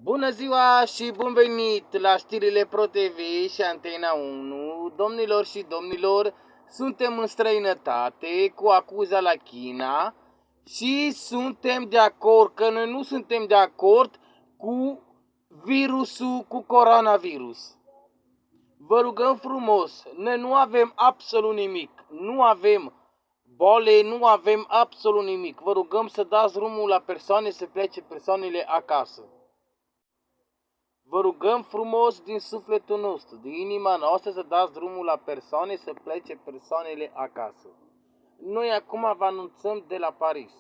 Bună ziua și bun venit la știrile Pro TV și Antena 1. Domnilor și domnilor, suntem în străinătate cu acuza la China și suntem de acord că noi nu suntem de acord cu virusul, cu coronavirus. Vă rugăm frumos, noi nu avem absolut nimic, nu avem bole, nu avem absolut nimic. Vă rugăm să dați drumul la persoane, să plece persoanele acasă. Vă rugăm frumos din sufletul nostru, din inima noastră, să dați drumul la persoane, să plece persoanele acasă. Noi acum vă anunțăm de la Paris,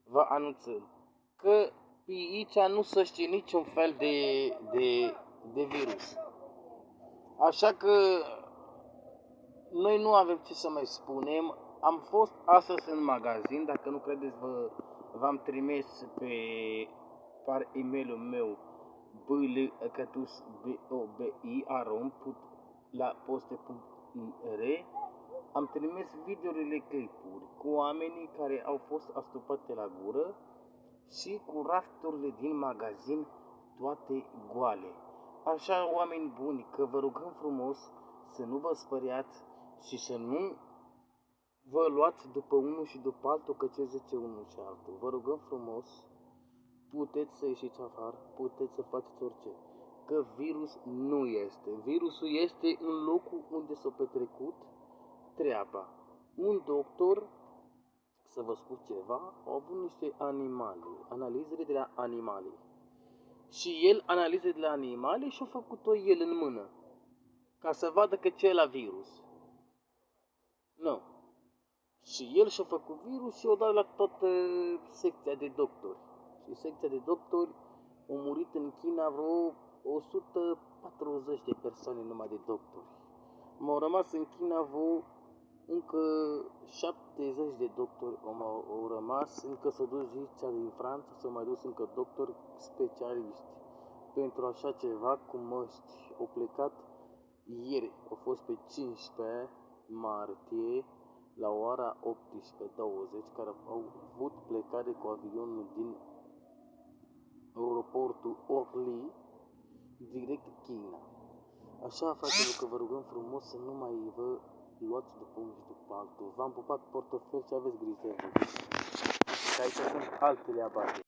vă anunțăm că pe aici nu se știe niciun fel de virus. Așa că noi nu avem ce să mai spunem. Am fost astăzi în magazin, dacă nu credeți, v-am trimis par e-mailul meu blcatus.bobi@poste.r. Am trimis videourile, clipuri cu oamenii care au fost astupate la gură și cu rafturile din magazin toate goale. Așa, oameni buni, că vă rugăm frumos să nu vă spăriați și să nu vă luați după unul și după altul, că ce zice unul și altul. Vă rugăm frumos, puteți să ieșiți afară, puteți să faceți orice. Că virus nu este. Virusul este în locul unde s-a petrecut treaba. Un doctor, să vă spun ceva, au avut niște animale, analizele de la animale. Și el, analizele de la animale, și-a făcut-o el în mână, ca să vadă că ce e la virus. Nu. Și el și-a făcut virus și o dat la toată secția de doctori. Și secția de doctori au murit în China vreo 140 de persoane numai de doctori. M-au rămas în China vreo încă 70 de doctori au rămas, încă s-au dus cea din Franța, s-au mai dus încă doctori specialiști pentru așa ceva cu măști. Au plecat ieri, au fost pe 15 martie la ora 18:20, care au avut plecare cu avionul din aeroportul Orly direct China. Așa, fraților, că vă rugăm frumos să nu mai vă luați după unul și după altul. V-am pupat portofel și aveți grijă de voi. Și aici sunt altele abate.